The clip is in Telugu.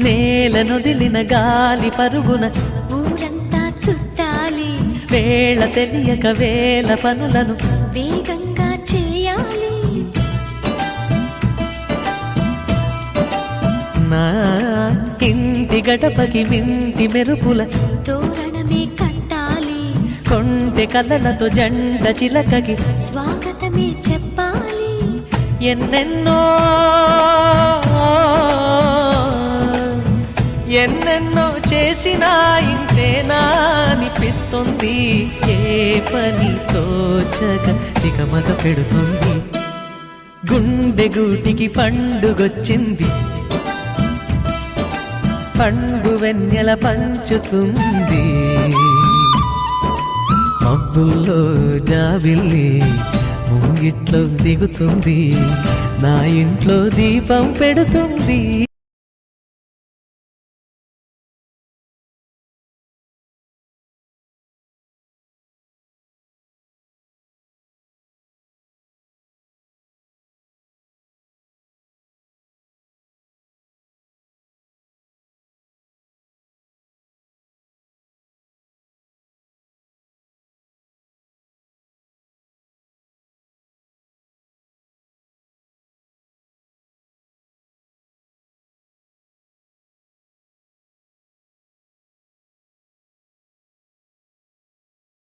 నేలనొదిలిన గాలి పరుగున ఊరంతా చుట్టాలి, వేళ తెలియక వేల పనులను వేగంగా చేయాలి. నా ఇంటి గడపకి వింటి మెరుపుల తోరణమే కట్టాలి, కొంటె కలలతో జంట చిలకకి స్వాగతమే చెప్పాలి. ఎన్నెన్నో ఎన్నెన్నో చేసినా ఇంతేనా అనిపిస్తుంది. ఏ పని తోచక దిగమగ పెడుతుంది. గుండె గూటికి పండుగొచ్చింది, పండు వెన్నెల పంచుతుంది. మబ్బుల్లో జాబిల్లి ముంగిట్లో దిగుతుంది, నా ఇంట్లో దీపం పెడుతుంది.